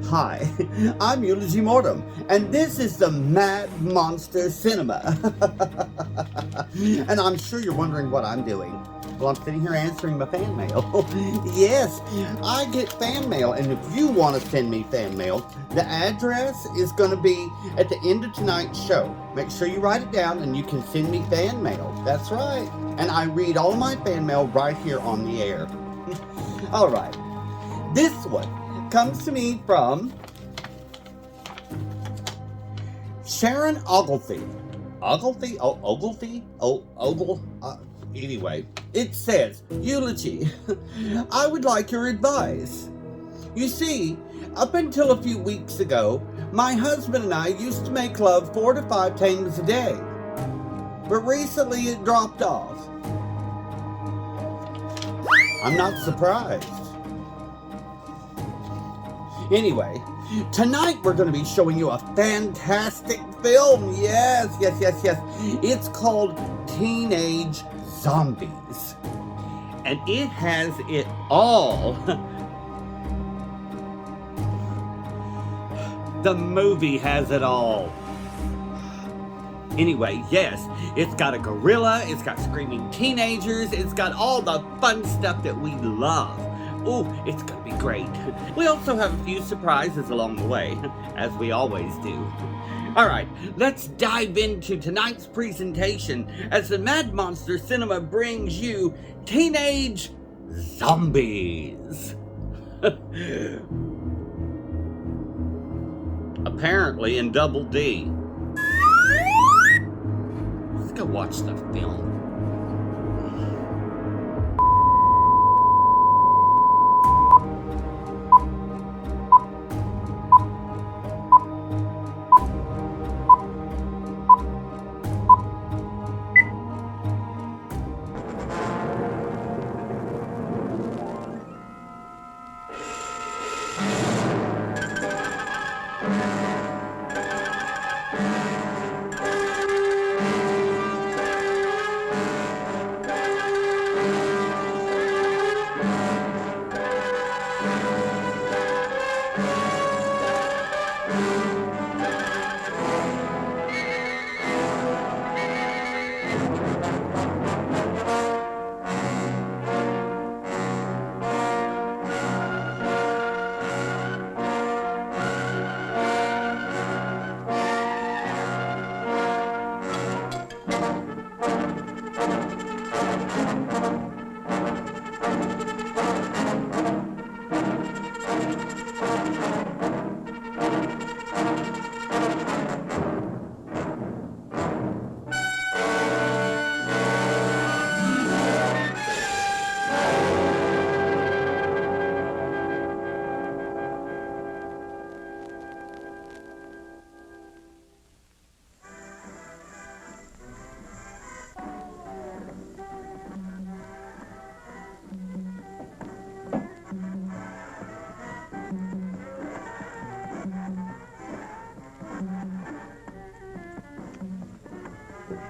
Hi, I'm Eulogy Mortem, and this is the Mad Monster Cinema. And I'm sure you're wondering what I'm doing. Well, I'm sitting here answering my fan mail. Yes, I get fan mail, and if you want to send me fan mail, the address is going to be at the end of tonight's show. Make sure you write it down, and you can send me fan mail. That's right. And I read all my fan mail right here on the air. All right. This one comes to me from Sharon Ogilvie. Ogilvie? Oh, Ogilvie? Oh, Ogle? Anyway, it says, Eulogy, I would like your advice. You see, up until a few weeks ago, my husband and I used to make love 4 to 5 times a day. But recently it dropped off. I'm not surprised. Anyway, tonight we're going to be showing you a fantastic film. Yes. It's called Teenage Zombies. And it has it all. The movie has it all. Anyway, yes, it's got a gorilla, it's got screaming teenagers, it's got all the fun stuff that we love. Ooh, it's gonna be great. We also have a few surprises along the way, as we always do. Alright, let's dive into tonight's presentation as the Mad Monster Cinema brings you Teenage Zombies. Apparently in Double D. Let's go watch the film.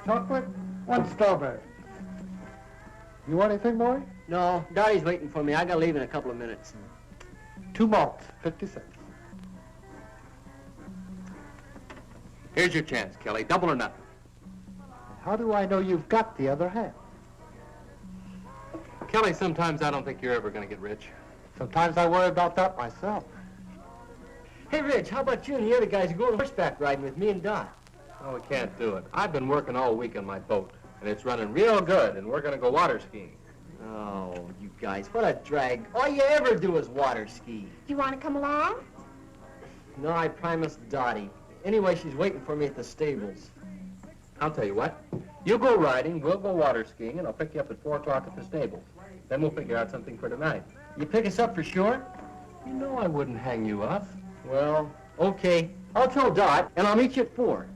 Chocolate, 1 strawberry. You want anything, boy? No, Dottie's waiting for me. I gotta leave in a couple of minutes. 2 malts, 50 cents. Here's your chance, Kelly. Double or nothing. How do I know you've got the other half? Kelly, sometimes I don't think you're ever going to get rich. Sometimes I worry about that myself. Hey, Rich, how about you and the other guys go horseback riding with me and Dot? Oh, we can't do it. I've been working all week on my boat, and it's running real good, and we're going to go water skiing. Oh, you guys, what a drag. All you ever do is water ski. You want to come along? No, I promised Dottie. Anyway, she's waiting for me at the stables. I'll tell you what. You go riding, we'll go water skiing, and I'll pick you up at 4 o'clock at the stables. Then we'll figure out something for tonight. You pick us up for sure? You know I wouldn't hang you up. Well, okay. I'll tell Dot, and I'll meet you at 4.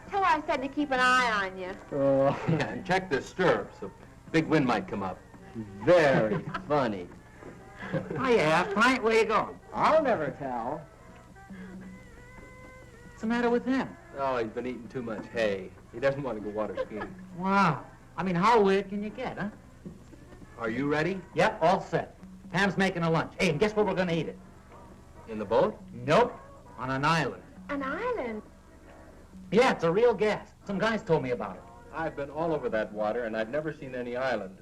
Tell her I said to keep an eye on you. Oh, Yeah, and check the stirrups. A big wind might come up. very funny. Hiya, Pint, where you going? I'll never tell. What's the matter with him? Oh, he's been eating too much hay. He doesn't want to go water skiing. Wow. I mean, how weird can you get, huh? Are you ready? Yep, all set. Pam's making a lunch. Hey, and guess where we're going to eat it? In the boat? Nope. On an island. An island? Yeah, it's a real gas. Some guys told me about it. I've been all over that water, and I've never seen any island.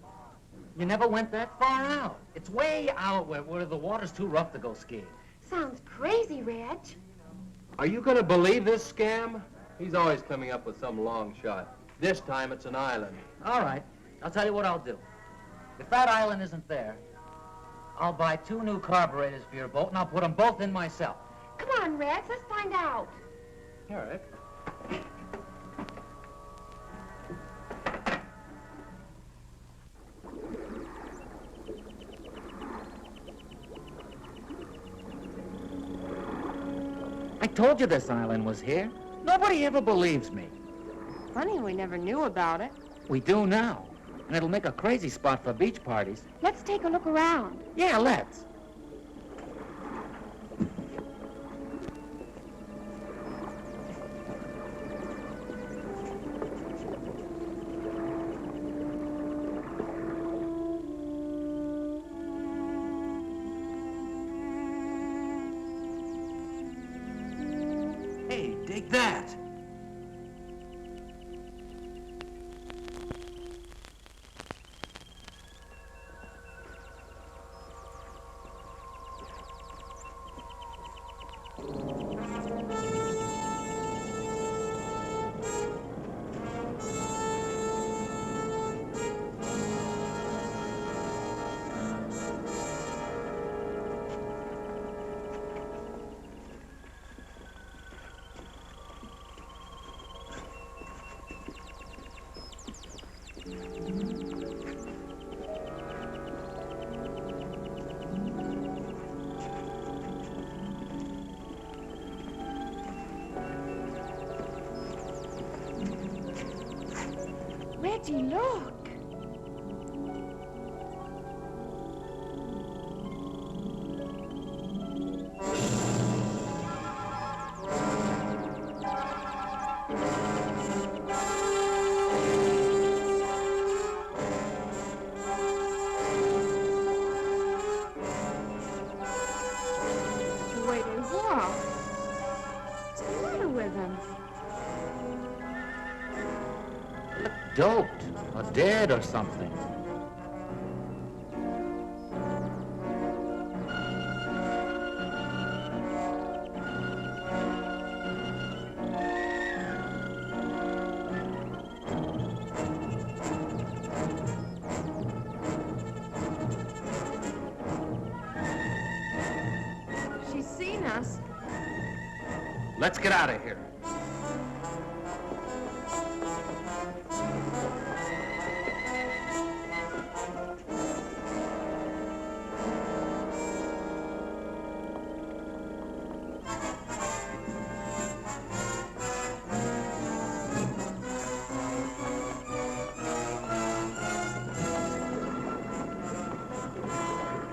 You never went that far out. It's way out where the water's too rough to go skiing. Sounds crazy, Reg. Are you going to believe this scam? He's always coming up with some long shot. This time it's an island. All right. I'll tell you what I'll do. If that island isn't there, I'll buy 2 new carburetors for your boat, and I'll put them both in myself. Come on, Reg, let's find out. All right. I told you this island was here. Nobody ever believes me. Funny we never knew about it. We do now. And it'll make a crazy spot for beach parties. Let's take a look around. Yeah, let's. Hey, dig that. Reggie, look. The way they walk. What's the matter with them? Doped or dead or something. She's seen us. Let's get out of here.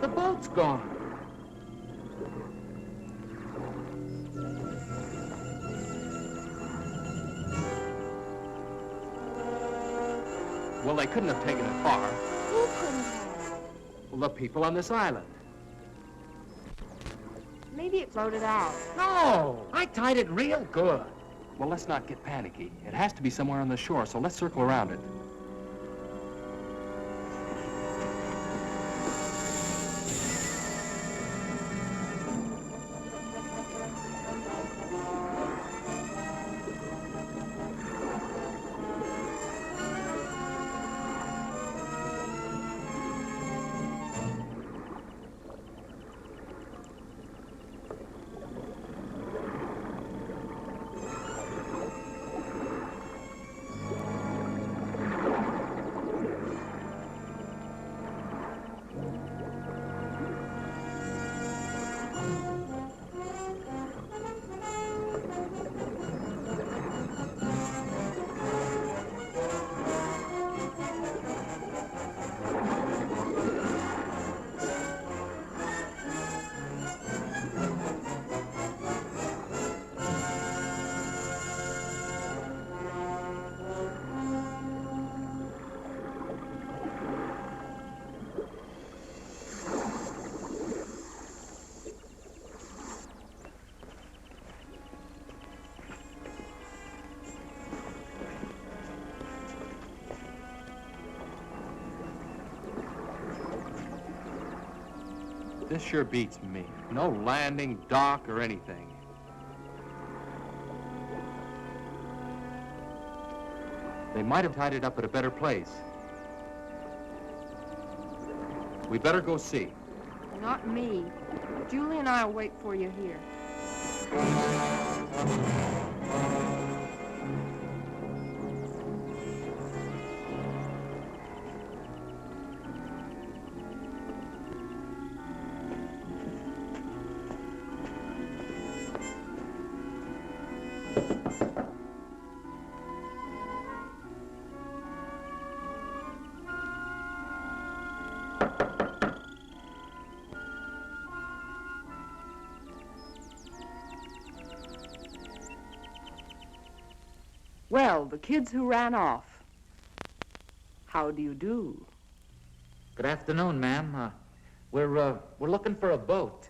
The boat's gone. Well, they couldn't have taken it far. Who couldn't have? Well, the people on this island. Maybe it floated out. No, I tied it real good. Well, let's not get panicky. It has to be somewhere on the shore, so let's circle around it. this sure beats me. No landing, dock, or anything. They might have tied it up at a better place. We better go see. Not me. Julie and I'll wait for you here. Well, the kids who ran off. How do you do? Good afternoon, ma'am. We're looking for a boat.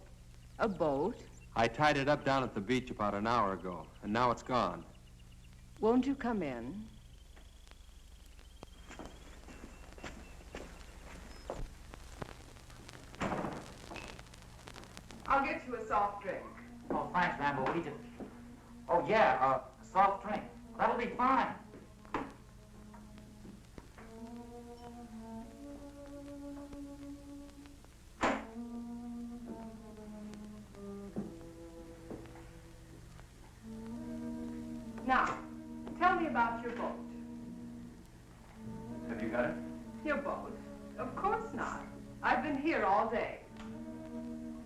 A boat? I tied it up down at the beach about an hour ago, and now it's gone. Won't you come in? I'll get you a soft drink. Oh, thanks, ma'am, but we just... Oh, yeah, a soft drink. That'll be fine. Now, tell me about your boat. Have you got it? Your boat? Of course not. I've been here all day.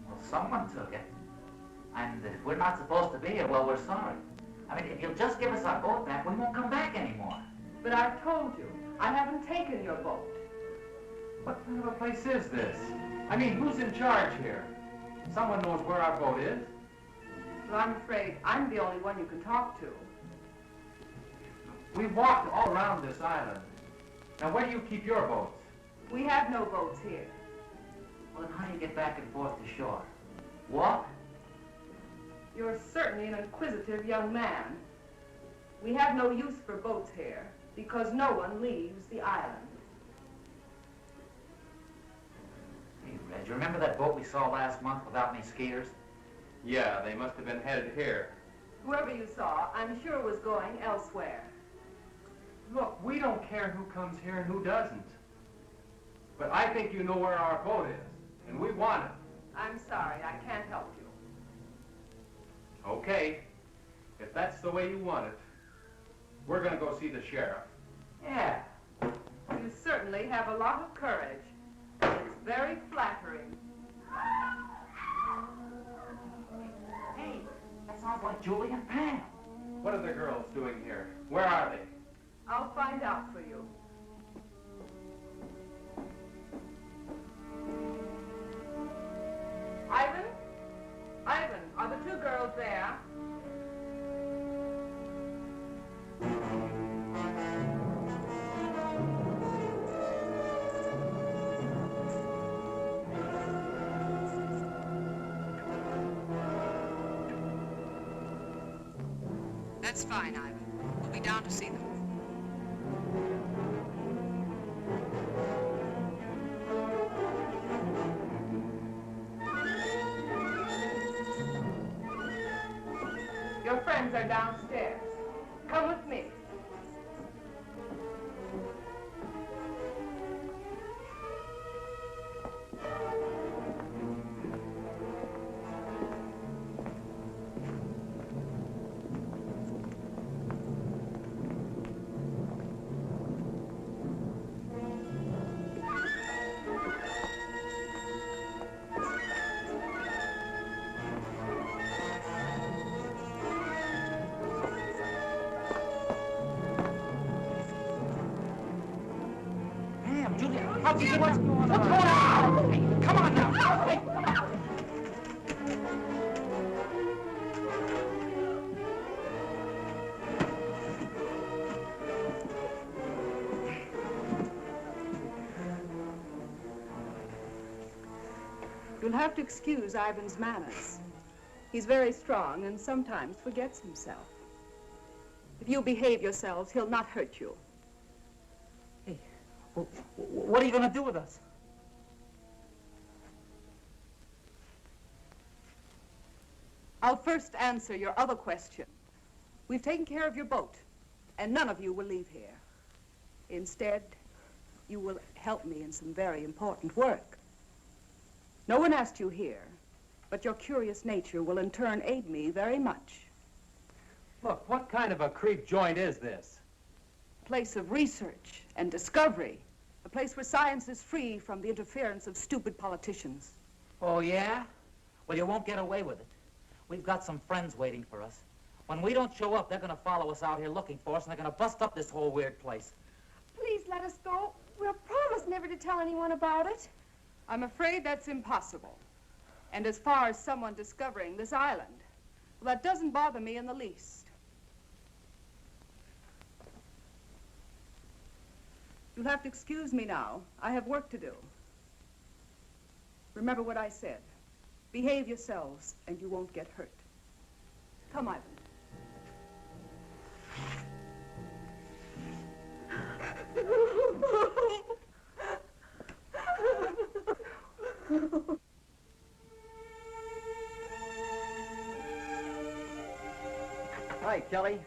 Well, someone took it. And if we're not supposed to be here, well, we're sorry. I mean, if you'll just give us our boat back, we won't come back anymore. But I've told you, I haven't taken your boat. What kind of a place is this? I mean, who's in charge here? Someone knows where our boat is. Well, I'm afraid I'm the only one you can talk to. We walked all around this island. Now, where do you keep your boats? We have no boats here. Well, then how do you get back and forth to shore? Walk? You're certainly an inquisitive young man. We have no use for boats here because no one leaves the island. Hey, Red, you remember that boat we saw last month without any skiers? Yeah, they must have been headed here. Whoever you saw, I'm sure was going elsewhere. Look, we don't care who comes here and who doesn't. But I think you know where our boat is, and we want it. I'm sorry, I can't help you. Okay, if that's the way you want it, we're gonna go see the sheriff. Yeah. You certainly have a lot of courage. It's very flattering. Hey, that sounds like Julie and Pam. What are the girls doing here? Where are they? I'll find out for you. Ivan? Ivan, are the two girls there? That's fine, Ivan. We'll be down to see them. Your friends are downstairs. Come with me. Pam, Julie, what's going on? Hey, come on now. Hey. You'll have to excuse Ivan's manners. He's very strong and sometimes forgets himself. If you behave yourselves, he'll not hurt you. Hey, what are you going to do with us? I'll first answer your other question. We've taken care of your boat, and none of you will leave here. Instead, you will help me in some very important work. No one asked you here, but your curious nature will in turn aid me very much. Look, what kind of a creep joint is this? A place of research and discovery. A place where science is free from the interference of stupid politicians. Oh, yeah? Well, you won't get away with it. We've got some friends waiting for us. When we don't show up, they're going to follow us out here looking for us, and they're going to bust up this whole weird place. Please let us go. We'll promise never to tell anyone about it. I'm afraid that's impossible. And as far as someone discovering this island, well, that doesn't bother me in the least. You'll have to excuse me now. I have work to do. Remember what I said. Behave yourselves, and you won't get hurt. Come, Ivan. Hi, Kelly.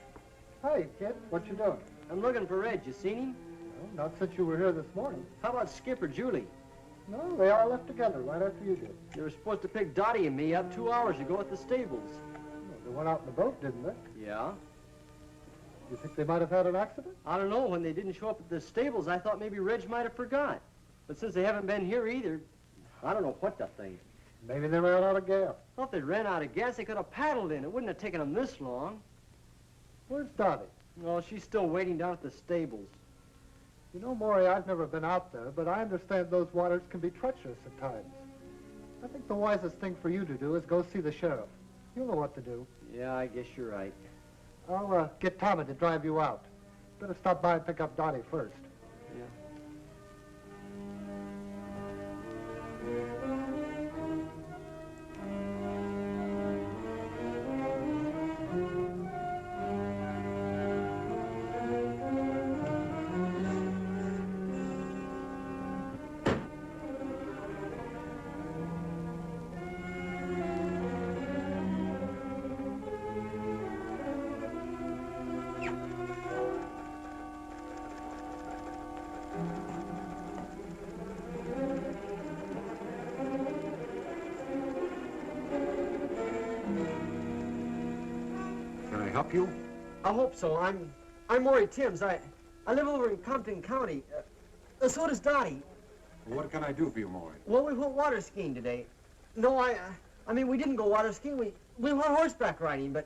Hi, kid. What you doing? I'm looking for Red. You seen him? No, not since you were here this morning. How about Skip or Julie? No, they all left together right after you did. They were supposed to pick Dottie and me up 2 hours ago at the stables. They went out in the boat, didn't they? Yeah? You think they might have had an accident? I don't know. When they didn't show up at the stables, I thought maybe Reg might have forgot. But since they haven't been here either, I don't know what to think. Maybe they ran out of gas. Well, if they ran out of gas, they could have paddled in. It wouldn't have taken them this long. Where's Dottie? No, she's still waiting down at the stables. You know, Maury, I've never been out there, but I understand those waters can be treacherous at times. I think the wisest thing for you to do is go see the sheriff. He'll know what to do. Yeah, I guess you're right. I'll get Tommy to drive you out. Better stop by and pick up Dottie first. Yeah. Can I help you? I hope so. I'm Maury Timms. I live over in Compton County. So does Dottie. What can I do for you, Maury? Well, we went water skiing today. No, I mean, we didn't go water skiing. We went horseback riding, but,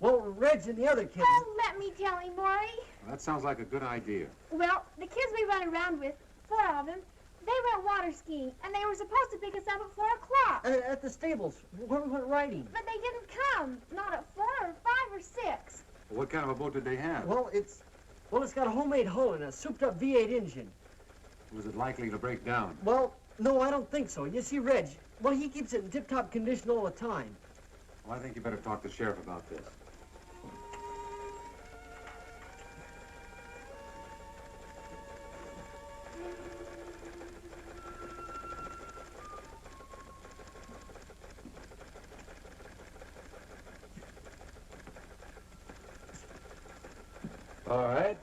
well, Reg and the other kids. Oh, let me tell him, Maury. Well, that sounds like a good idea. Well, the kids we run around with, 4 of them, they went water skiing, and they were supposed to pick us up at 4 o'clock. At the stables, where we went riding. But they didn't come. Not at 4 or 5 or 6. What kind of a boat did they have? Well, it's got a homemade hull and a souped-up V8 engine. Was it likely to break down? Well, no, I don't think so. You see, Reg, well, he keeps it in tip-top condition all the time. Well, I think you better talk to the sheriff about this. All right.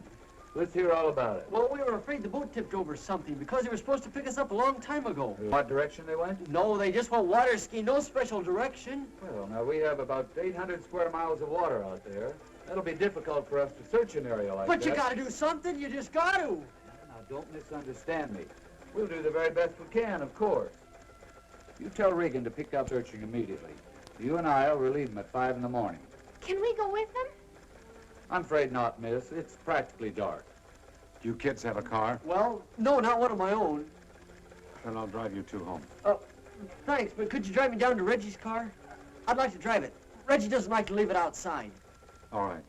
Let's hear all about it. Well, we were afraid the boat tipped over something because they were supposed to pick us up a long time ago. What direction they went? No, they just went water skiing, no special direction. Well, now we have about 800 square miles of water out there. That'll be difficult for us to search an area like that. But you gotta do something, you just gotta. Now, don't misunderstand me. We'll do the very best we can, of course. You tell Regan to pick up searching immediately. You and I will relieve him at 5 in the morning. Can we go with them? I'm afraid not, miss. It's practically dark. Do you kids have a car? Well, no, not one of my own. Then I'll drive you two home. Thanks, but could you drive me down to Reggie's car? I'd like to drive it. Reggie doesn't like to leave it outside. All right.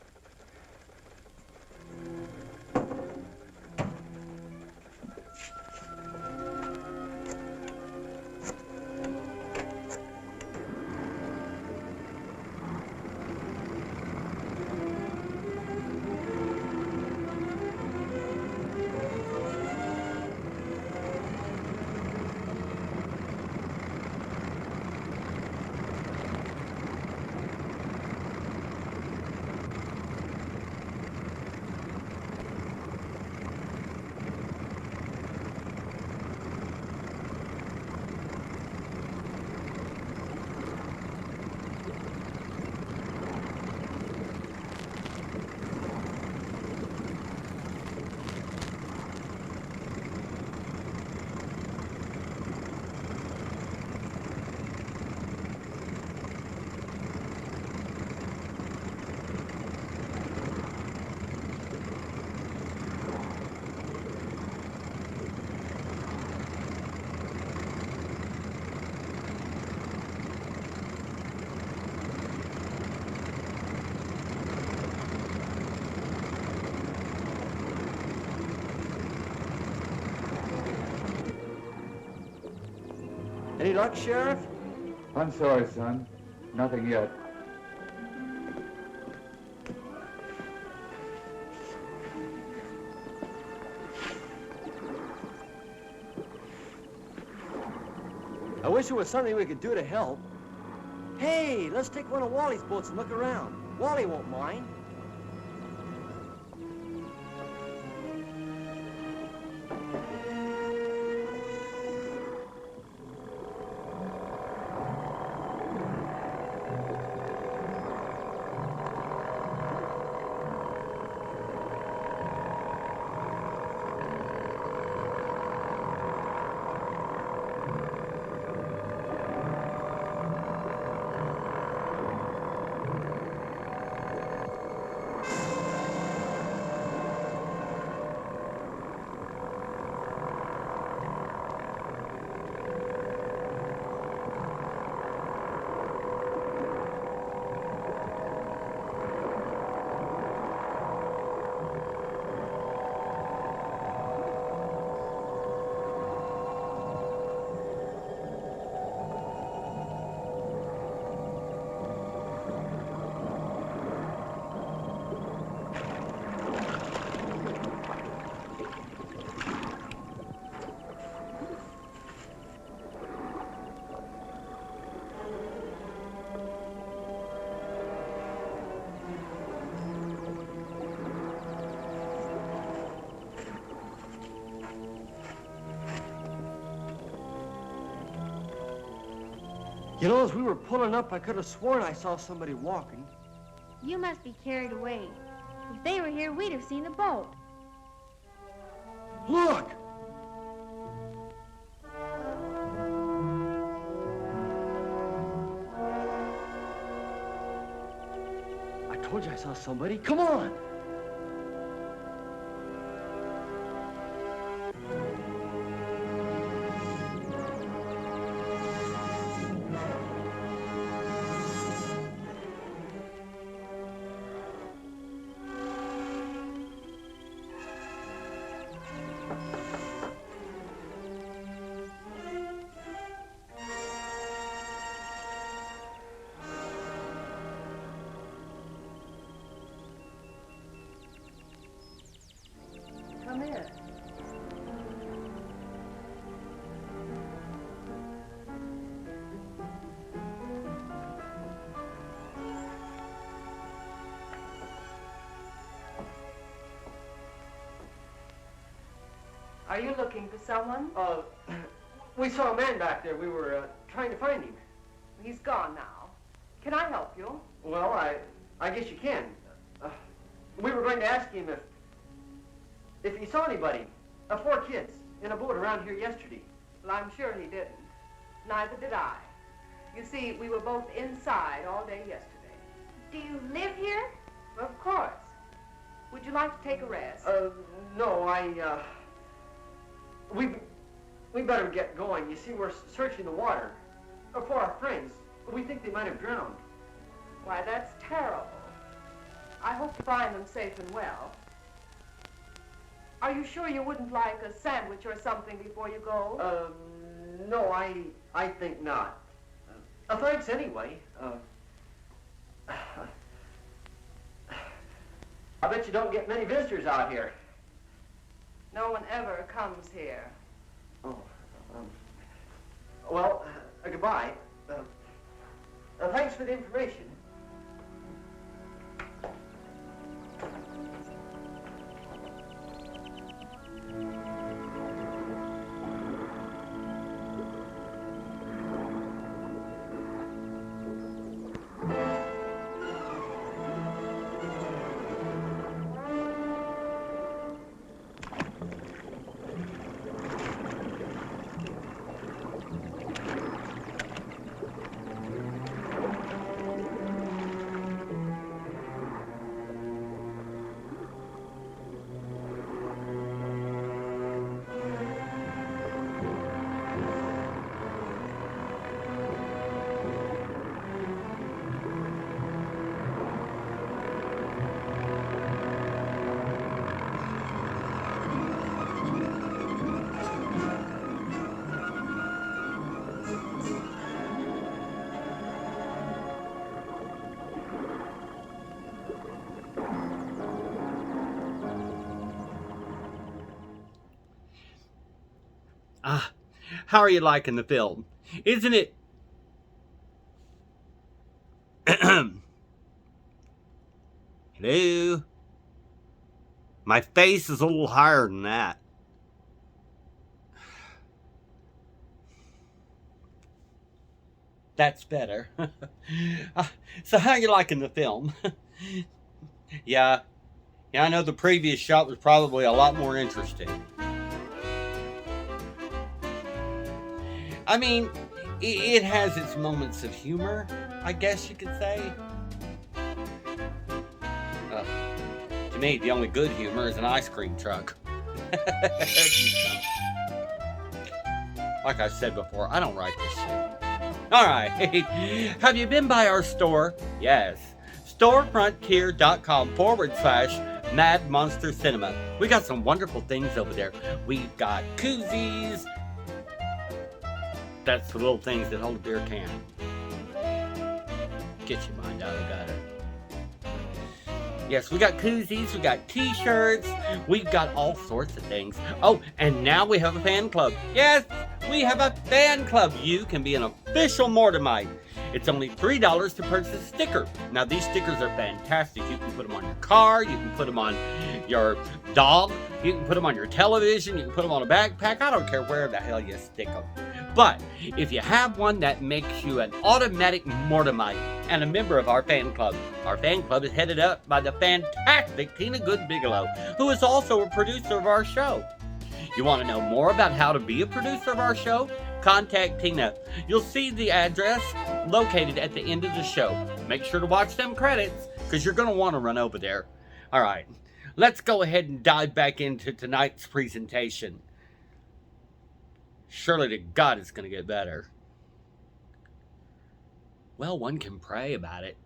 Any luck, Sheriff? I'm sorry, son. Nothing yet. I wish there was something we could do to help. Hey, let's take one of Wally's boats and look around. Wally won't mind. You know, as we were pulling up, I could have sworn I saw somebody walking. You must be carried away. If they were here, we'd have seen the boat. Look! I told you I saw somebody. Come on! Come in. Are you looking for someone? We saw a man back there. We were trying to find him. He's gone now. Can I help you? Well, I guess you can. We were going to ask him if he saw anybody, 4 kids, in a boat around here yesterday. Well, I'm sure he didn't. Neither did I. You see, we were both inside all day yesterday. Do you live here? Of course. Would you like to take a rest? No, we better get going. You see, we're searching the water for our friends. We think they might have drowned. Why, that's terrible. I hope you find them safe and well. Are you sure you wouldn't like a sandwich or something before you go? No, I think not. Thanks anyway. I bet you don't get many visitors out here. No one ever comes here. Oh, well, goodbye. Thanks for the information. How are you liking the film? Isn't it... Hello? My face is a little higher than that. That's better. So how are you liking the film? Yeah, I know the previous shot was probably a lot more interesting. I mean, it has its moments of humor, I guess you could say. To me, the only good humor is an ice cream truck. Like I said before, I don't write this shit. Alright, have you been by our store? Yes. storefrontier.com/Mad Monster Cinema. We got some wonderful things over there. We've got koozies. That's the little things that hold a beer can. Get your mind out of the gutter. Yes, we got koozies, we got t-shirts, we've got all sorts of things. Oh, and now we have a fan club. Yes, we have a fan club. You can be an official Mortemite. It's only $3 to purchase a sticker. Now, these stickers are fantastic. You can put them on your car, you can put them on your dog, you can put them on your television, you can put them on a backpack. I don't care where the hell you stick them. But if you have one, that makes you an automatic Mortemite and a member of our fan club. Our fan club is headed up by the fantastic Tina Good Bigelow, who is also a producer of our show. You want to know more about how to be a producer of our show? Contact Tina. You'll see the address located at the end of the show. Make sure to watch them credits, because you're going to want to run over there. All right, let's go ahead and dive back into tonight's presentation. Surely to God it's going to get better. Well, one can pray about it.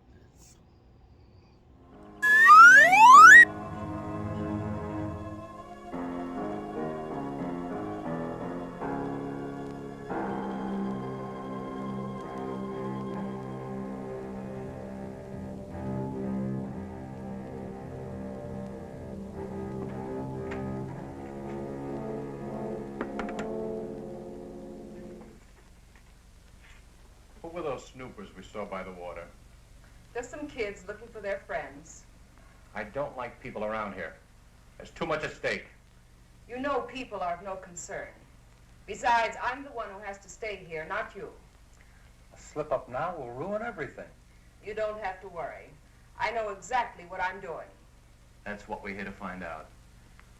Who were those snoopers we saw by the water? There's some kids looking for their friends. I don't like people around here. There's too much at stake. You know people are of no concern. Besides, I'm the one who has to stay here, not you. A slip up now will ruin everything. You don't have to worry. I know exactly what I'm doing. That's what we're here to find out.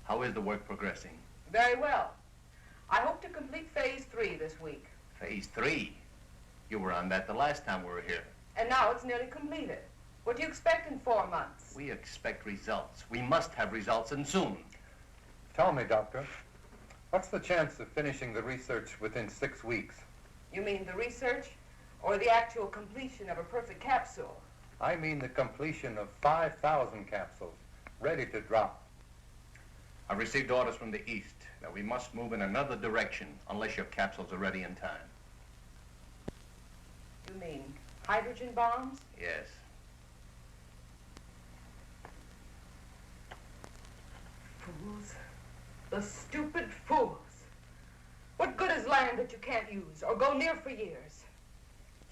How is the work progressing? Very well. I hope to complete phase 3 this week. Phase 3? You were on that the last time we were here. And now it's nearly completed. What do you expect in 4 months? We expect results. We must have results, and soon. Tell me, Doctor, what's the chance of finishing the research within 6 weeks? You mean the research or the actual completion of a perfect capsule? I mean the completion of 5,000 capsules, ready to drop. I've received orders from the East that we must move in another direction unless your capsules are ready in time. You mean hydrogen bombs? Yes. Fools. The stupid fools. What good is land that you can't use or go near for years?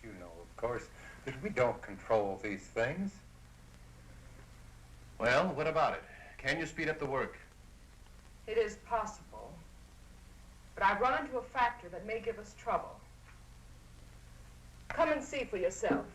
You know, of course, that we don't control these things. Well, what about it? Can you speed up the work? It is possible. But I've run into a factor that may give us trouble. Come and see for yourself.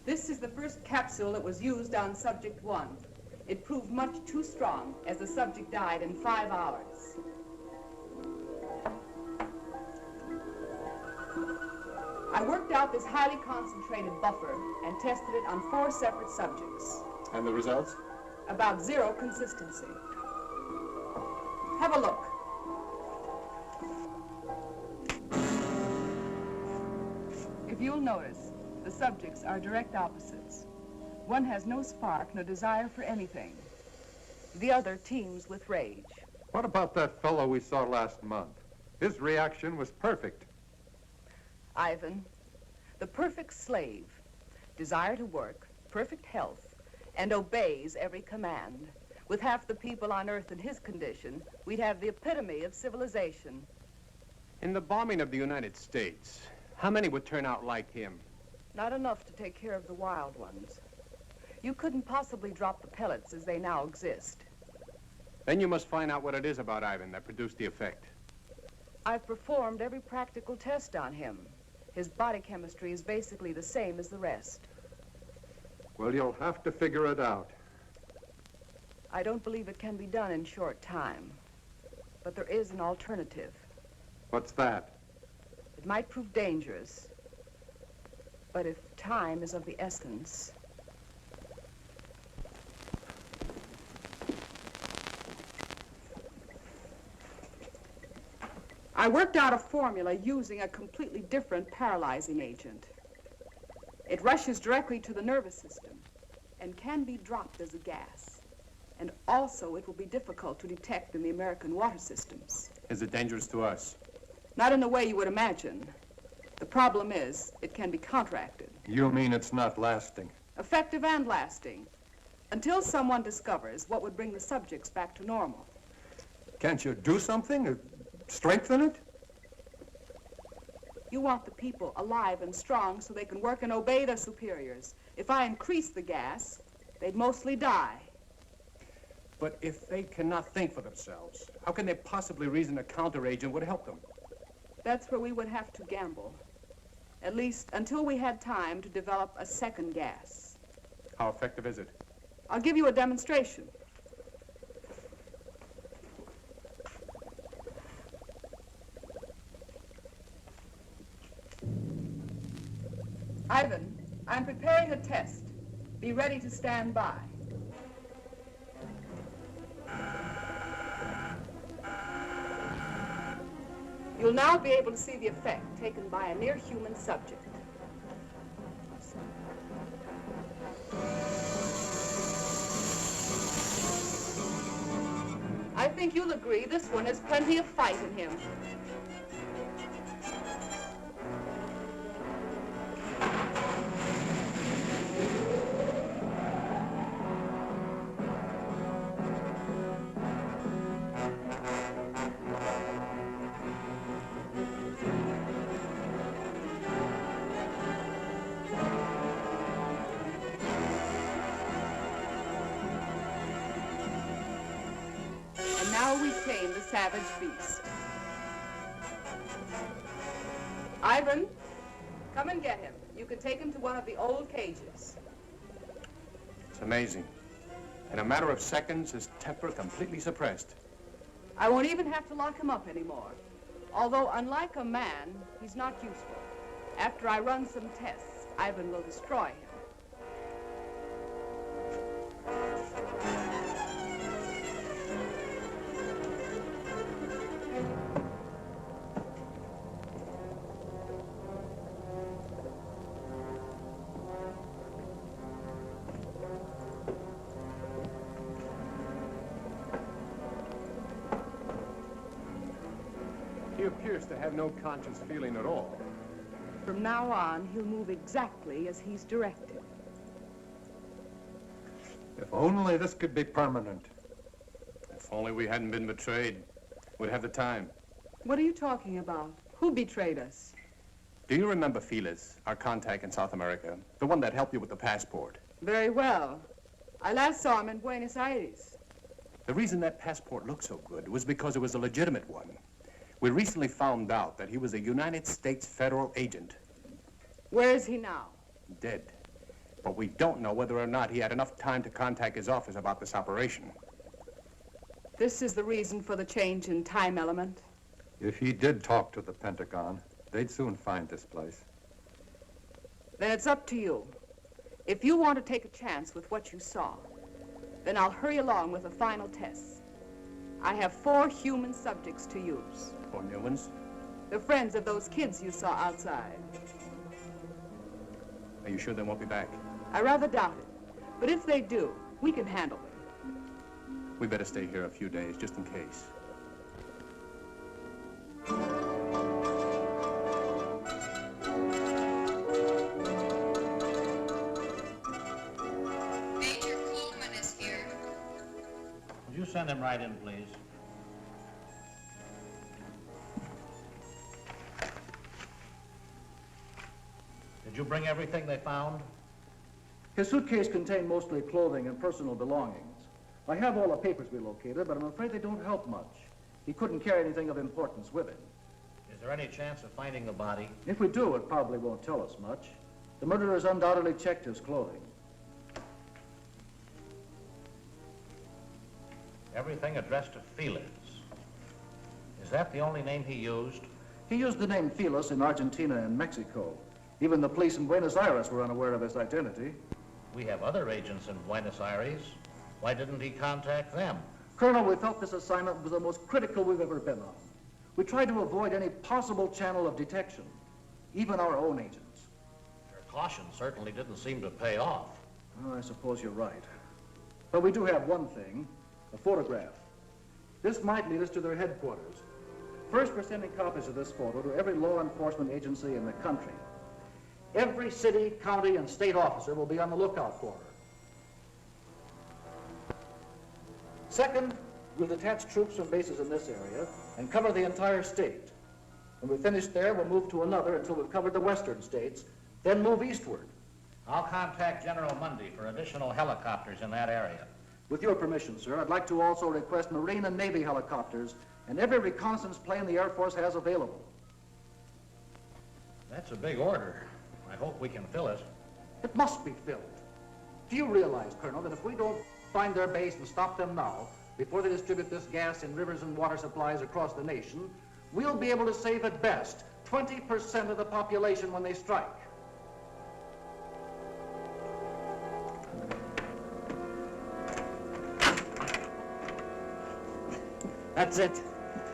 This is the first capsule that was used on subject 1. It proved much too strong, as the subject died in 5 hours. I worked out this highly concentrated buffer and tested it on 4 separate subjects. And the results? About 0 consistency. Have a look. If you'll notice, The subjects are direct opposites. One has no spark, no desire for anything. The other teems with rage. What about that fellow we saw last month? His reaction was perfect. Ivan, the perfect slave, desire to work, perfect health, and obeys every command. With half the people on Earth in his condition, we'd have the epitome of civilization. In the bombing of the United States, how many would turn out like him? Not enough to take care of the wild ones. You couldn't possibly drop the pellets as they now exist. Then you must find out what it is about Ivan that produced the effect. I've performed every practical test on him. His body chemistry is basically the same as the rest. Well, you'll have to figure it out. I don't believe it can be done in short time. But there is an alternative. What's that? It might prove dangerous. But if time is of the essence... I worked out a formula using a completely different paralyzing agent. It rushes directly to the nervous system and can be dropped as a gas. And also it will be difficult to detect in the American water systems. Is it dangerous to us? Not in the way you would imagine. The problem is, it can be counteracted. You mean it's not lasting? Effective and lasting. Until someone discovers what would bring the subjects back to normal. Can't you do something? Strengthen it? You want the people alive and strong so they can work and obey their superiors. If I increase the gas, they'd mostly die. But if they cannot think for themselves, how can they possibly reason a counteragent would help them? That's where we would have to gamble. At least until we had time to develop a second gas. How effective is it? I'll give you a demonstration. Ivan, I'm preparing a test. Be ready to stand by. You'll now be able to see the effect taken by a near-human subject. I think you'll agree this one has plenty of fight in him. Now we tame the savage beast. Ivan, come and get him. You can take him to one of the old cages. It's amazing. In a matter of seconds, his temper completely suppressed. I won't even have to lock him up anymore. Although, unlike a man, he's not useful. After I run some tests, Ivan will destroy him. He appears to have no conscious feeling at all. From now on, he'll move exactly as he's directed. If only this could be permanent. If only we hadn't been betrayed, we'd have the time. What are you talking about? Who betrayed us? Do you remember Felix, our contact in South America? The one that helped you with the passport? Very well. I last saw him in Buenos Aires. The reason that passport looked so good was because it was a legitimate one. We recently found out that he was a United States federal agent. Where is he now? Dead. But we don't know whether or not he had enough time to contact his office about this operation. This is the reason for the change in time element? If he did talk to the Pentagon, they'd soon find this place. Then it's up to you. If you want to take a chance with what you saw, then I'll hurry along with the final tests. I have 4 human subjects to use. 4 new ones? The friends of those kids you saw outside. Are you sure they won't be back? I rather doubt it. But if they do, we can handle them. We better stay here a few days, just in case. Major Coleman is here. Would you send him right in, please? Did you bring everything they found? His suitcase contained mostly clothing and personal belongings. I have all the papers we located, but I'm afraid they don't help much. He couldn't carry anything of importance with him. Is there any chance of finding the body? If we do, it probably won't tell us much. The murderers undoubtedly checked his clothing. Everything addressed to Felix. Is that the only name he used? He used the name Felix in Argentina and Mexico. Even the police in Buenos Aires were unaware of his identity. We have other agents in Buenos Aires. Why didn't he contact them? Colonel, we felt this assignment was the most critical we've ever been on. We tried to avoid any possible channel of detection, even our own agents. Your caution certainly didn't seem to pay off. Oh, I suppose you're right. But we do have one thing, a photograph. This might lead us to their headquarters. First, we're sending copies of this photo to every law enforcement agency in the country. Every city, county, and state officer will be on the lookout for her. Second, we'll detach troops from bases in this area and cover the entire state. When we finish there, we'll move to another until we've covered the western states, then move eastward. I'll contact General Mundy for additional helicopters in that area. With your permission, sir, I'd like to also request Marine and Navy helicopters and every reconnaissance plane the Air Force has available. That's a big order. I hope we can fill it. It must be filled. Do you realize, Colonel, that if we don't find their base and stop them now, before they distribute this gas in rivers and water supplies across the nation, we'll be able to save at best 20% of the population when they strike. That's it.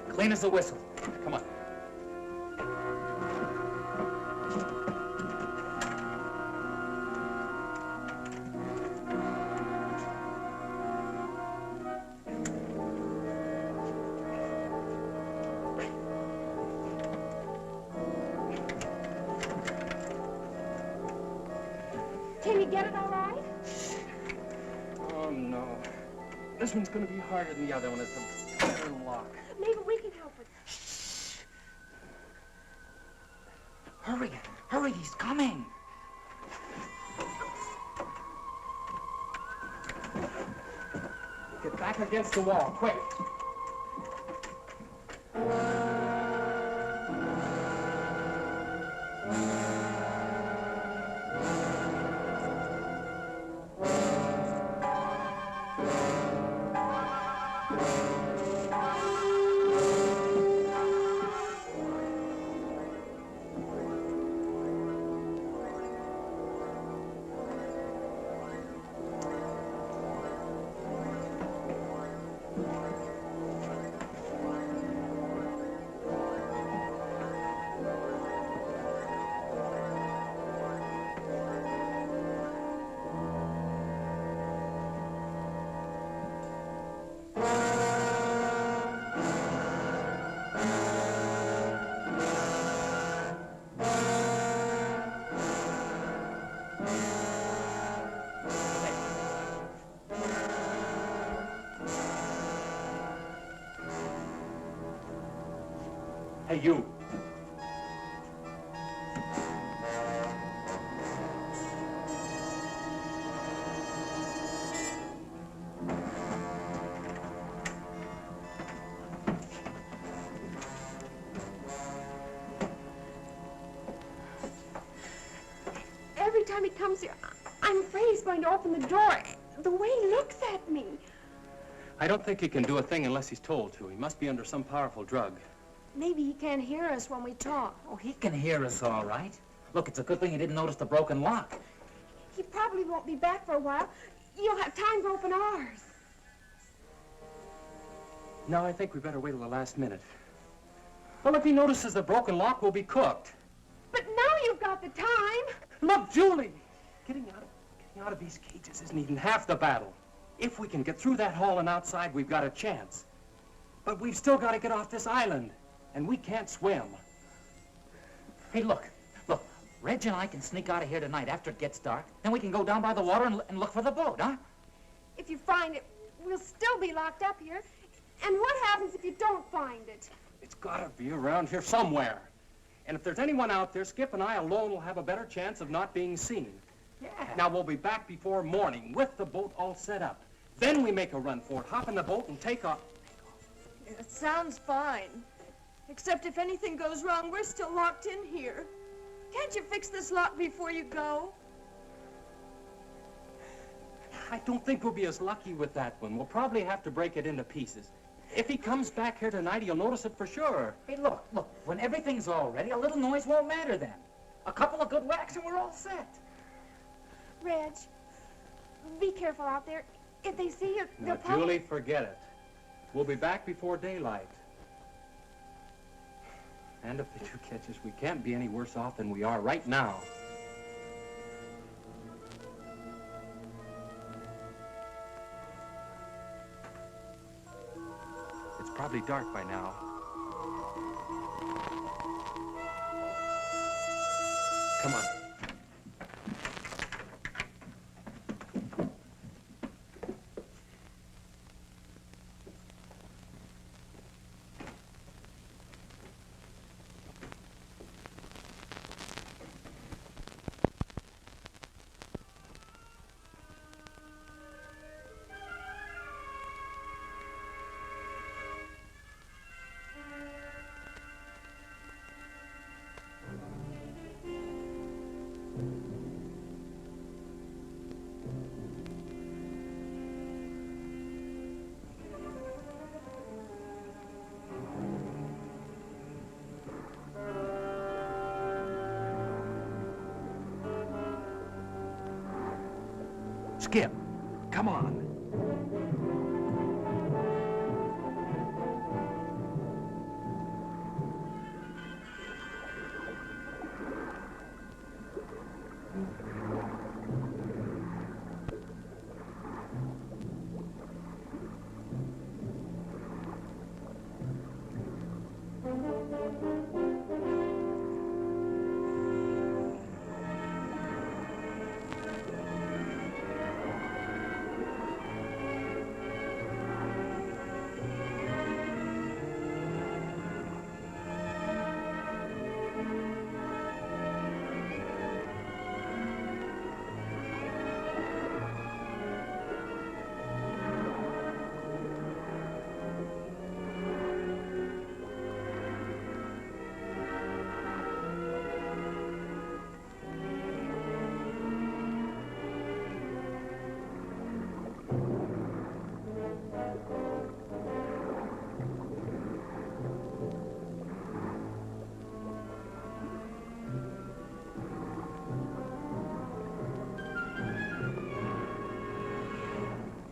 Clean as a whistle. Come on. Can you get it all right? Oh, no. This one's going to be harder than the other one. It's a pattern lock. Maybe we can help it. Hurry, hurry, he's coming. Get back against the wall, quick. Hey, you. Every time he comes here, I'm afraid he's going to open the door. The way he looks at me. I don't think he can do a thing unless he's told to. He must be under some powerful drug. Maybe he can't hear us when we talk. Oh, he can hear us all right. Look, it's a good thing he didn't notice the broken lock. He probably won't be back for a while. You'll have time to open ours. No, I think we better wait till the last minute. Well, if he notices the broken lock, we'll be cooked. But now you've got the time. Look, Julie! Getting out of these cages isn't even half the battle. If we can get through that hall and outside, we've got a chance. But we've still got to get off this island, and we can't swim. Hey, look. Reg and I can sneak out of here tonight after it gets dark. Then we can go down by the water and look for the boat, huh? If you find it, we'll still be locked up here. And what happens if you don't find it? It's got to be around here somewhere. And if there's anyone out there, Skip and I alone will have a better chance of not being seen. Yeah. Now, we'll be back before morning with the boat all set up. Then we make a run for it, hop in the boat, and take off. It sounds fine. Except if anything goes wrong, we're still locked in here. Can't you fix this lock before you go? I don't think we'll be as lucky with that one. We'll probably have to break it into pieces. If he comes back here tonight, he'll notice it for sure. Hey, look. When everything's all ready, a little noise won't matter then. A couple of good whacks and we're all set. Reg, be careful out there. If they see you, Now, they'll probably... Julie, forget it. We'll be back before daylight. And if they do catch us, we can't be any worse off than we are right now. It's probably dark by now. Come on. Skip, come on.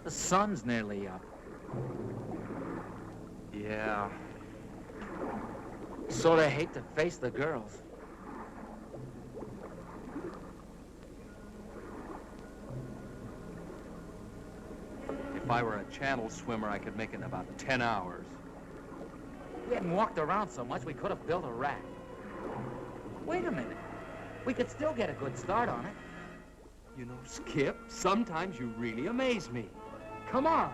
The sun's nearly up. Yeah. Sort of hate to face the girls. If I were a channel swimmer, I could make it in about 10 hours. We hadn't walked around so much, we could have built a raft. Wait a minute. We could still get a good start on it. You know, Skip, sometimes you really amaze me. Come on.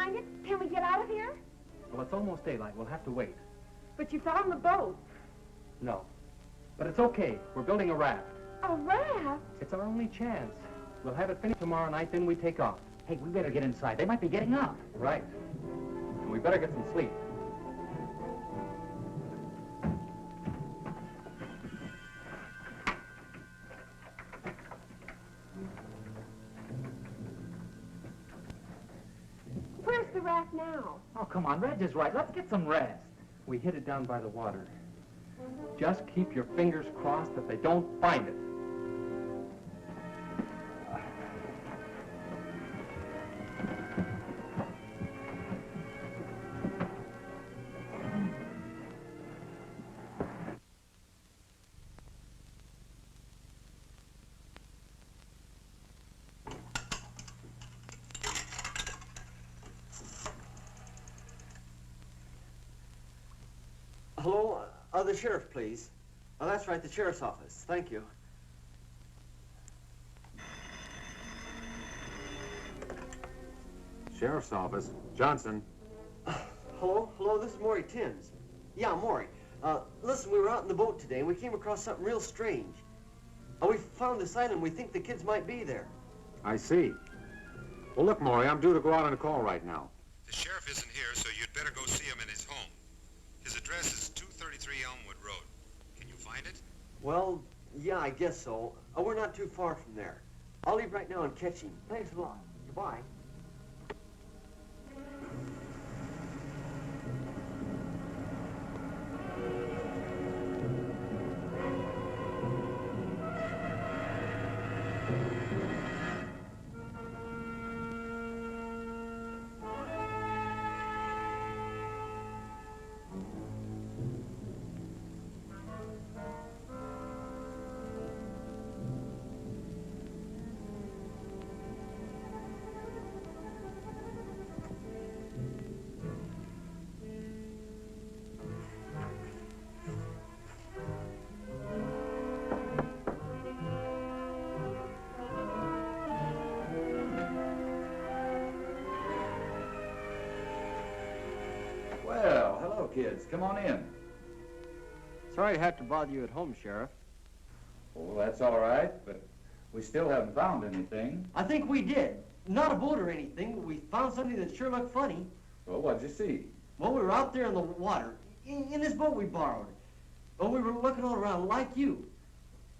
find it? Can we get out of here? Well, it's almost daylight. We'll have to wait. But you found the boat. No. But it's okay. We're building a raft. A raft? It's our only chance. We'll have it finished tomorrow night, then we take off. Hey, we better get inside. They might be getting up. Right. And we better get some sleep. Where's the raft now? Oh, come on. Reg is right. Let's get some rest. We hid it down by the water. Just keep your fingers crossed that they don't find it. Hello? The sheriff, please. Oh, that's right, the sheriff's office. Thank you. Sheriff's office. Johnson. Hello? Hello, this is Maury Timms. Yeah, Maury. Listen, we were out in the boat today, and we came across something real strange. We found this island. We think the kids might be there. I see. Well, look, Maury, I'm due to go out on a call right now. The sheriff isn't here, so you'd better go see him in his home. His address is 233 Elmwood Road. Can you find it? Well, yeah, I guess so. We're not too far from there. I'll leave right now and catch him. Thanks a lot. Goodbye. Well, hello, kids. Come on in. Sorry I have to bother you at home, Sheriff. Oh, that's all right, but we still haven't found anything. I think we did. Not a boat or anything, but we found something that sure looked funny. Well, what'd you see? Well, we were out there in the water, in this boat we borrowed. Well, we were looking all around like you.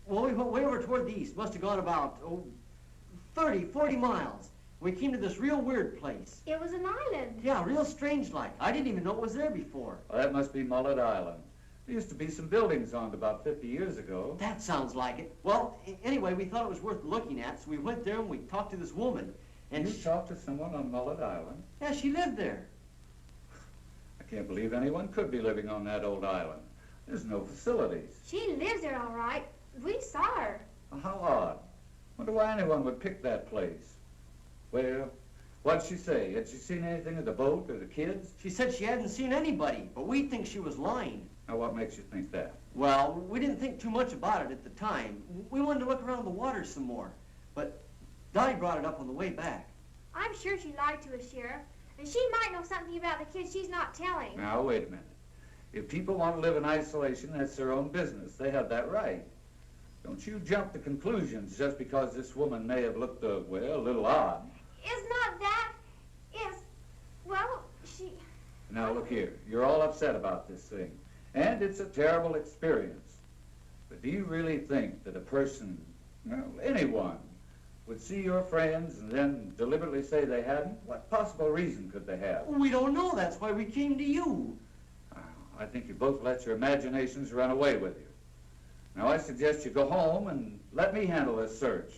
Well, we went way over toward the east. Must have gone about, 30, 40 miles. We came to this real weird place. It was an island. Yeah, real strange like. I didn't even know it was there before. Well, that must be Mullet Island. There used to be some buildings on it about 50 years ago. That sounds like it. Well, anyway, we thought it was worth looking at, so we went there and we talked to this woman. And you talked to someone on Mullet Island? Yeah, she lived there. I can't believe anyone could be living on that old island. There's no facilities. She lives there all right. We saw her. Well, how odd. Wonder why anyone would pick that place. Well, what'd she say? Had she seen anything of the boat or the kids? She said she hadn't seen anybody, but we think she was lying. Now, what makes you think that? Well, we didn't think too much about it at the time. We wanted to look around the water some more. But Dottie brought it up on the way back. I'm sure she lied to us, Sheriff. And she might know something about the kids she's not telling. Now, wait a minute. If people want to live in isolation, that's their own business. They have that right. Don't you jump to conclusions just because this woman may have looked, well, a little odd. It's not that. It's, well, she... Now, look here. You're all upset about this thing. And it's a terrible experience. But do you really think that a person, well, anyone, would see your friends and then deliberately say they hadn't? What possible reason could they have? We don't know. That's why we came to you. I think you both let your imaginations run away with you. Now, I suggest you go home and let me handle this search.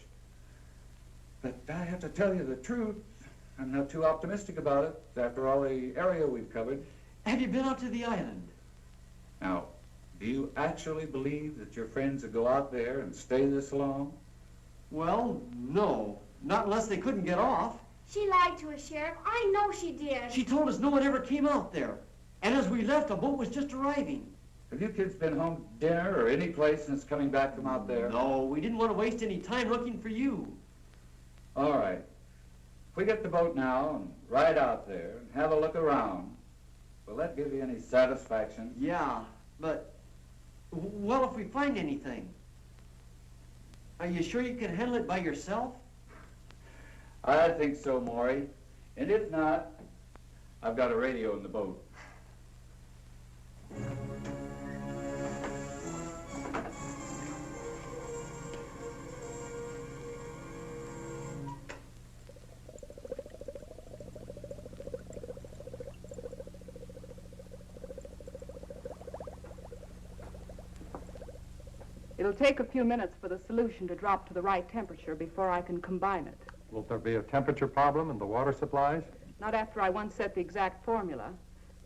But I have to tell you the truth. I'm not too optimistic about it, after all the area we've covered. Have you been out to the island? Now, do you actually believe that your friends would go out there and stay this long? Well, no. Not unless they couldn't get off. She lied to us, Sheriff. I know she did. She told us no one ever came out there. And as we left, a boat was just arriving. Have you kids been home to dinner or any place since coming back from out there? No, we didn't want to waste any time looking for you. All right. we get the boat now and ride out there and have a look around, will that give you any satisfaction? Yeah, but, well, if we find anything, are you sure you can handle it by yourself? I think so, Maury. And if not, I've got a radio in the boat. It'll take a few minutes for the solution to drop to the right temperature before I can combine it. Will there be a temperature problem in the water supplies? Not after I once set the exact formula.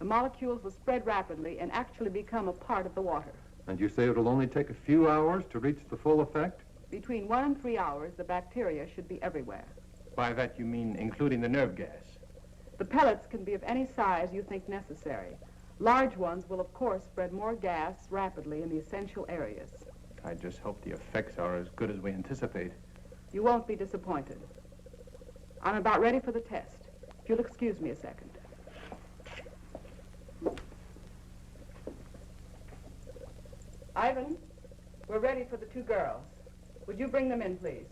The molecules will spread rapidly and actually become a part of the water. And you say it'll only take a few hours to reach the full effect? Between 1 and 3 hours, the bacteria should be everywhere. By that you mean including the nerve gas? The pellets can be of any size you think necessary. Large ones will, of course, spread more gas rapidly in the essential areas. I just hope the effects are as good as we anticipate. You won't be disappointed. I'm about ready for the test. If you'll excuse me a second. Ivan, we're ready for the 2 girls. Would you bring them in, please?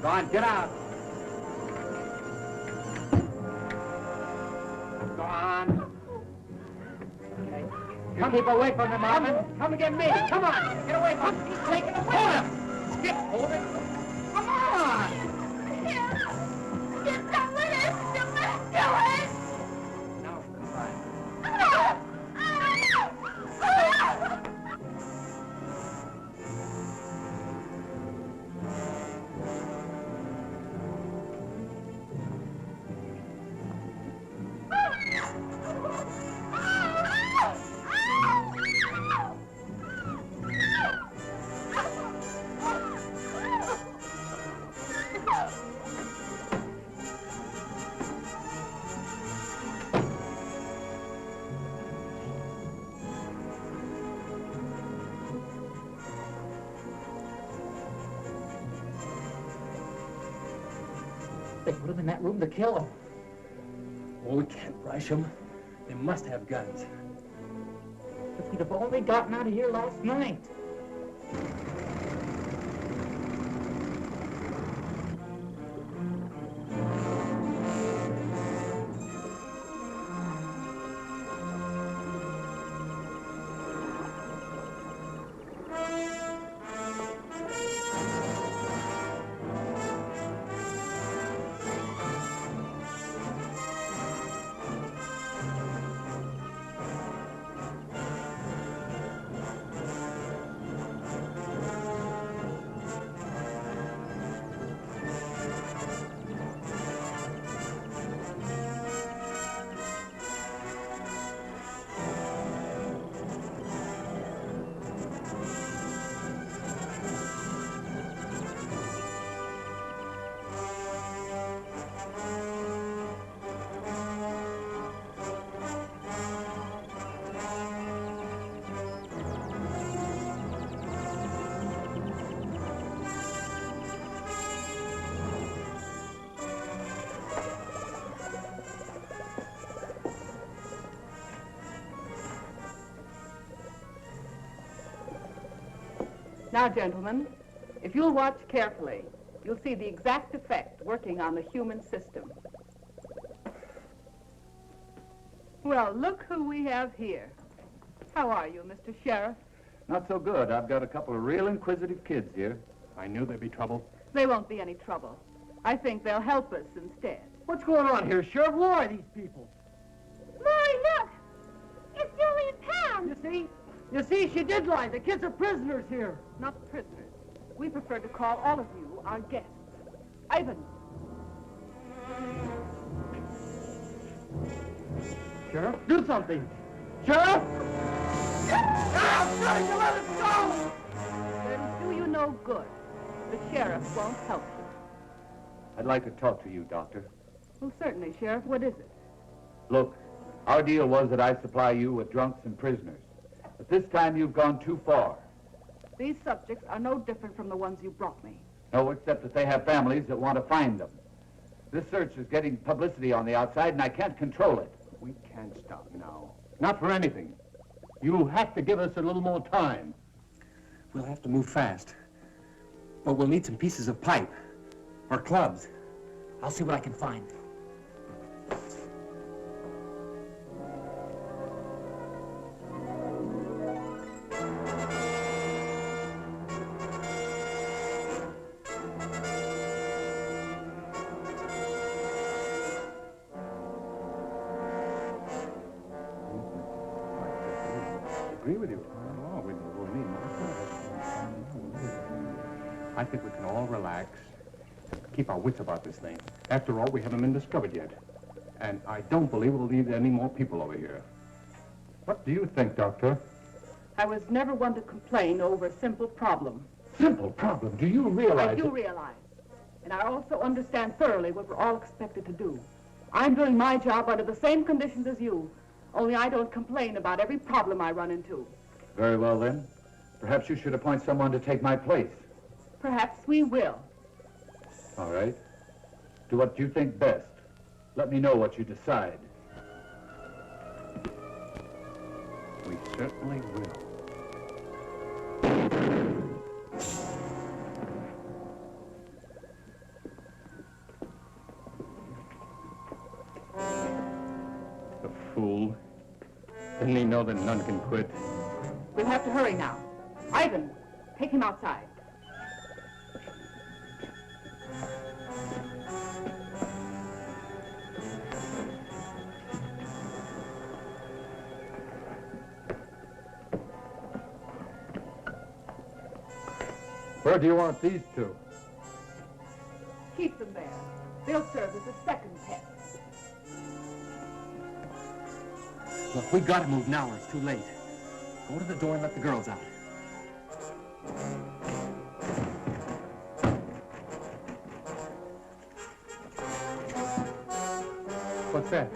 Go on, get out. Go on. Okay. You keep away from him, Marvin. Come and get me. Come on. Get away from him. He's taking it. Hold him. Skip, hold it. Come on. Get done with it. Do it. Now, come on. They put him in that room to kill him. Oh, we can't rush them. They must have guns. If he'd have only gotten out of here last night. Now, gentlemen, if you'll watch carefully, you'll see the exact effect working on the human system. Well, look who we have here. How are you, Mr. Sheriff? Not so good. I've got a couple of real inquisitive kids here. I knew there'd be trouble. There won't be any trouble. I think they'll help us instead. What's going on here, Sheriff? Who are these people? Maury, look! It's Julie and Pam! You see, she did lie. The kids are prisoners here. Not prisoners. We prefer to call all of you our guests. Ivan. Sheriff, do something. Sheriff! I'm trying to let us go! It'll do you no good. The sheriff won't help you. I'd like to talk to you, Doctor. Well, certainly, Sheriff. What is it? Look, our deal was that I supply you with drunks and prisoners. But this time you've gone too far. These subjects are no different from the ones you brought me. No, except that they have families that want to find them. This search is getting publicity on the outside, and I can't control it. We can't stop now. Not for anything. You have to give us a little more time. We'll have to move fast. But we'll need some pieces of pipe. Or clubs. I'll see what I can find. Agree with you. I think we can all relax, keep our wits about this thing. After all, we haven't been discovered yet. And I don't believe we'll need any more people over here. What do you think, Doctor? I was never one to complain over a simple problem. Simple problem? Do you realize I do realize. And I also understand thoroughly what we're all expected to do. I'm doing my job under the same conditions as you. Only I don't complain about every problem I run into. Very well, then. Perhaps you should appoint someone to take my place. Perhaps we will. All right. Do what you think best. Let me know what you decide. We certainly will. The fool. Didn't he know that none can quit? We'll have to hurry now. Ivan, take him outside. Where do you want these two? Keep them there. They'll serve as a second pet. Look, we gotta move now or it's too late. Go to the door and let the girls out. What's that?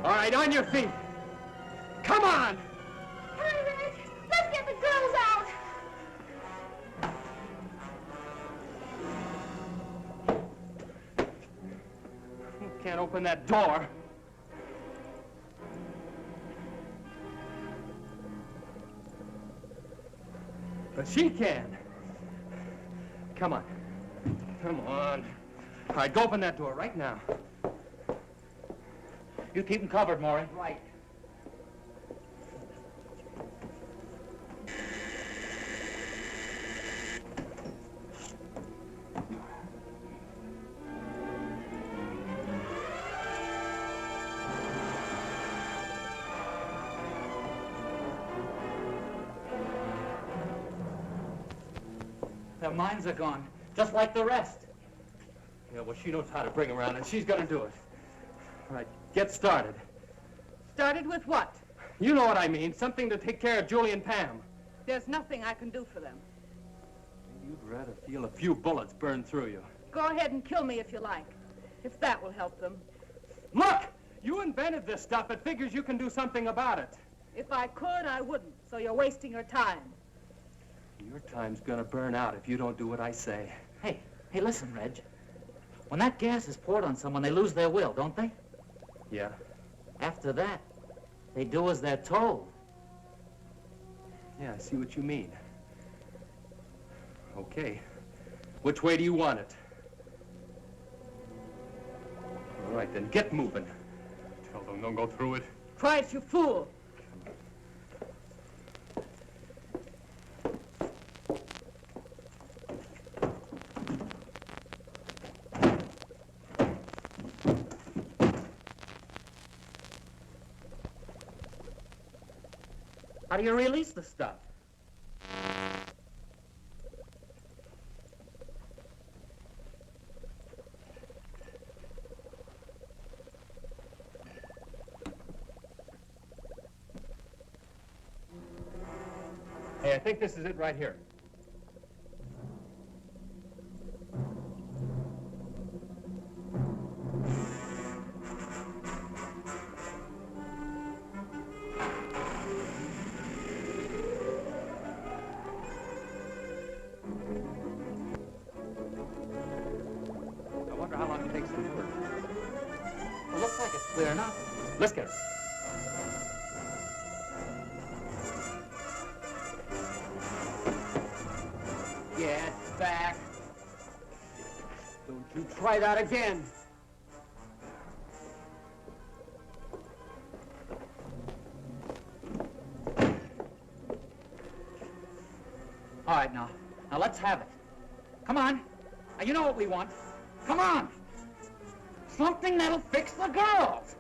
All right, on your feet. Come on! Hurry, Reg! Let's get the girls out! open that door. But she can. Come on. Come on. All right, go open that door right now. You keep them covered, Maury. Right. Their minds are gone, just like the rest. Yeah, well, she knows how to bring them around, and she's gonna do it. All right, get started. Started with what? You know what I mean. Something to take care of Julie and Pam. There's nothing I can do for them. You'd rather feel a few bullets burn through you. Go ahead and kill me if you like, if that will help them. Look! You invented this stuff. It figures you can do something about it. If I could, I wouldn't, so you're wasting your time. Your time's gonna burn out if you don't do what I say. Hey, listen, Reg. When that gas is poured on someone, they lose their will, don't they? Yeah. After that, they do as they're told. Yeah, I see what you mean. Okay. Which way do you want it? All right, then get moving. Tell them don't go through it. Christ, you fool! How do you release the stuff? Hey, I think this is it right here. I wonder how long it takes to work. It looks like it's clear enough. Let's get her. Get back. Don't you try that again. All right, now let's have it. Come on. Now, you know what we want. Come on. Something that'll fix the girls.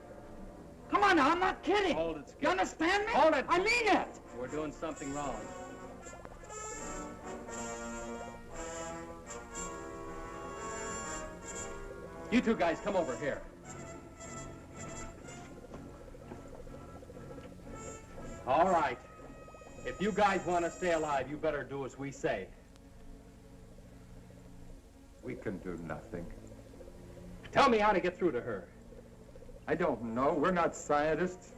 Come on now, I'm not kidding. Hold it, Skip. You understand me? Hold it. I mean it. We're doing something wrong. You two guys, come over here. All right. If you guys want to stay alive, you better do as we say. We can do nothing. Tell me how to get through to her. I don't know. We're not scientists.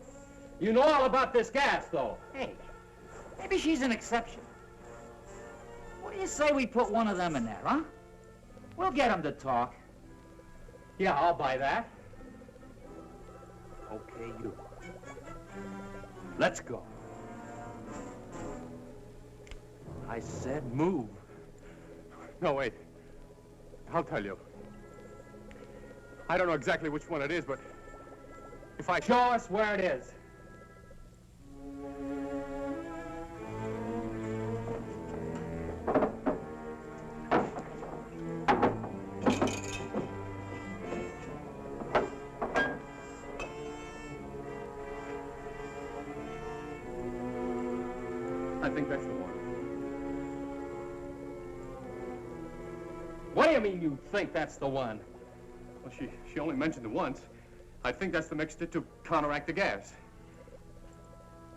You know all about this gas, though. Hey, maybe she's an exception. What do you say we put one of them in there, huh? We'll get them to talk. Yeah, I'll buy that. Okay, you. Let's go. I said move. No, wait. I'll tell you. I don't know exactly which one it is, but if I show us where it is. I think that's the one. What do you mean you think that's the one? Well, she only mentioned it once. I think that's the mixture to counteract the gas.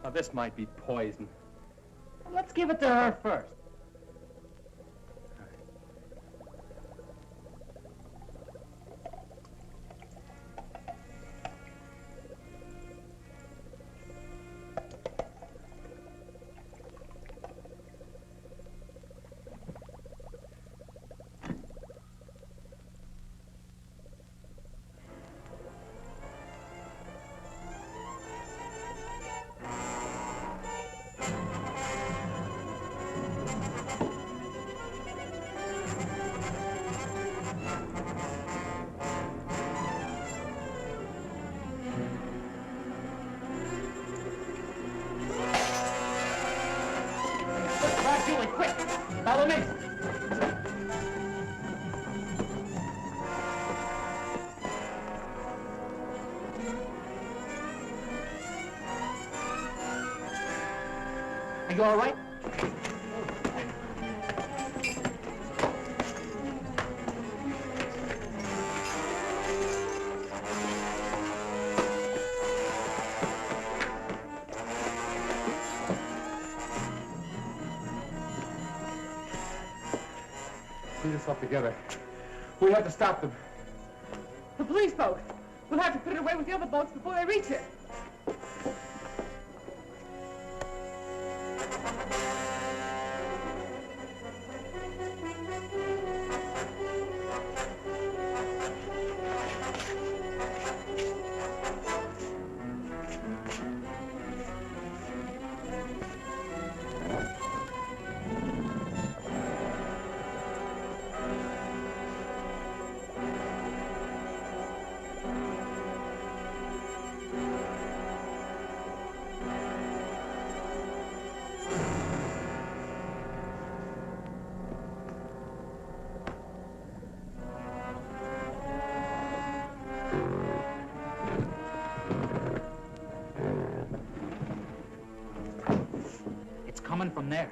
Now, this might be poison. Let's give it to her first. Hurley, quick! Follow me! Are you all right? Pull yourself together. We have to stop them. The police boat! We'll have to put it away with the other boats before they reach it. It's coming from there.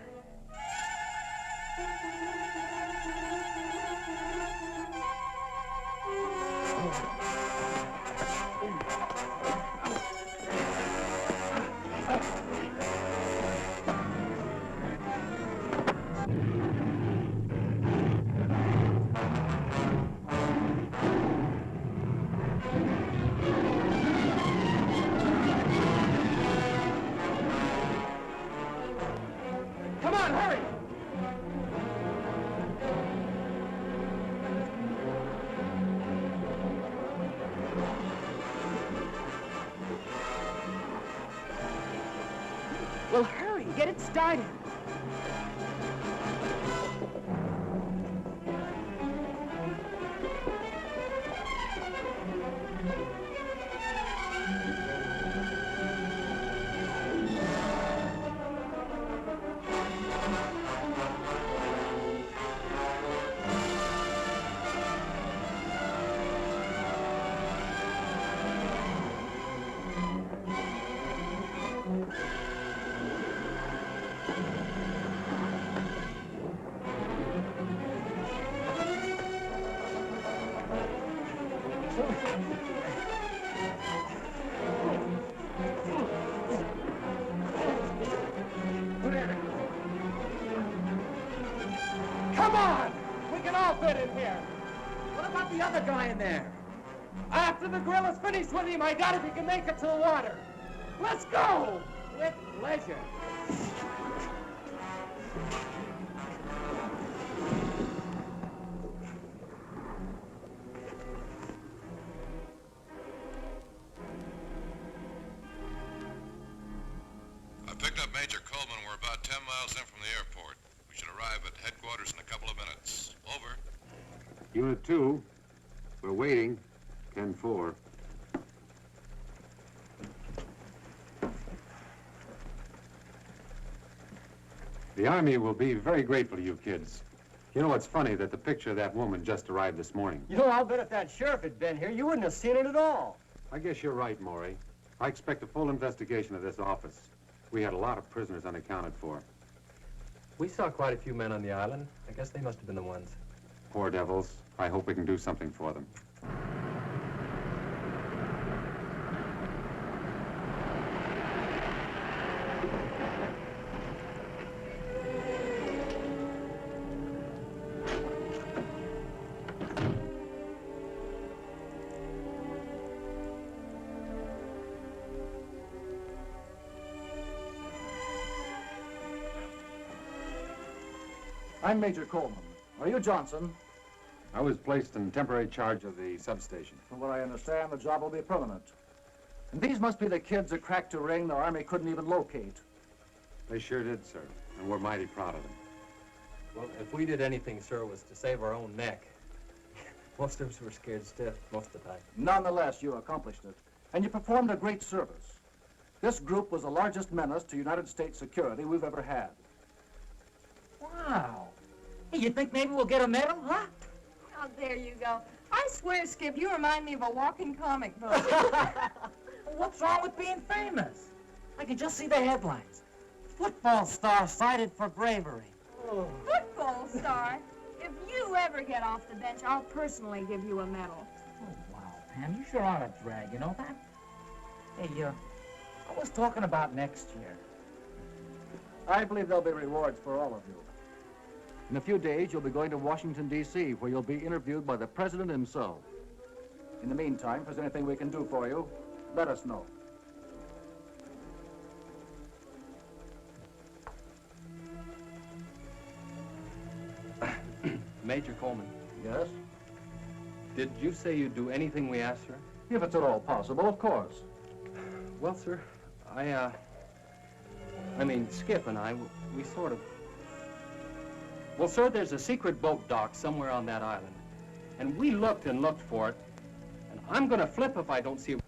Come on, hurry! Well, hurry, get it started. Come on! We can all fit in here. What about the other guy in there? After the grill is finished with him, I doubt if he can make it to the water. Let's go! With pleasure. I picked up Major Coleman. We're about 10 miles in from the airport. We should arrive at headquarters in a couple of minutes. Over. Unit 2, we're waiting. 10-4. The Army will be very grateful to you kids. You know, it's funny that the picture of that woman just arrived this morning. You know, I'll bet if that sheriff had been here, you wouldn't have seen it at all. I guess you're right, Maury. I expect a full investigation of this office. We had a lot of prisoners unaccounted for. We saw quite a few men on the island. I guess they must have been the ones. Poor devils. I hope we can do something for them. I'm Major Coleman. Are you Johnson? I was placed in temporary charge of the substation. From what I understand, the job will be permanent. And these must be the kids that cracked a ring the Army couldn't even locate. They sure did, sir, and we're mighty proud of them. Well, if we did anything, sir, it was to save our own neck. Most of us were scared stiff most of the time. Nonetheless, you accomplished it. And you performed a great service. This group was the largest menace to United States security we've ever had. Wow. Hey, you think maybe we'll get a medal, huh? Oh, there you go. I swear, Skip, you remind me of a walking comic book. What's wrong with being famous? I can just see the headlines. Football star cited for bravery. Oh. Football star? If you ever get off the bench, I'll personally give you a medal. Oh, wow, Pam, you sure are a drag, you know that? Hey, I was talking about next year. I believe there'll be rewards for all of you. In a few days, you'll be going to Washington, D.C., where you'll be interviewed by the President himself. In the meantime, if there's anything we can do for you, let us know. Major Coleman, Yes? did you say you'd do anything we asked, sir? If it's at all possible, of course. Well, sir, I mean, Skip and I, we sort of... Well, sir, there's a secret boat dock somewhere on that island. And we looked and looked for it. And I'm gonna flip if I don't see it.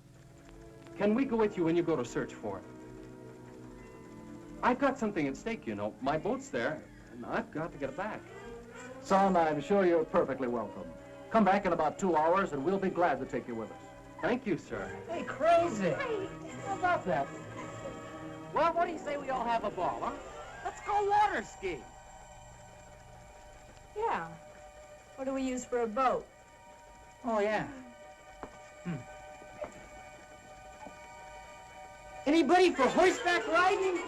Can we go with you when you go to search for it? I've got something at stake, you know. My boat's there, and I've got to get it back. Son, I'm sure you're perfectly welcome. Come back in about 2 hours, and we'll be glad to take you with us. Thank you, sir. Hey, crazy. How about that? Well, what do you say we all have a ball, huh? Let's go water ski. Yeah. What do we use for a boat? Oh, yeah. Anybody for horseback riding?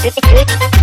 It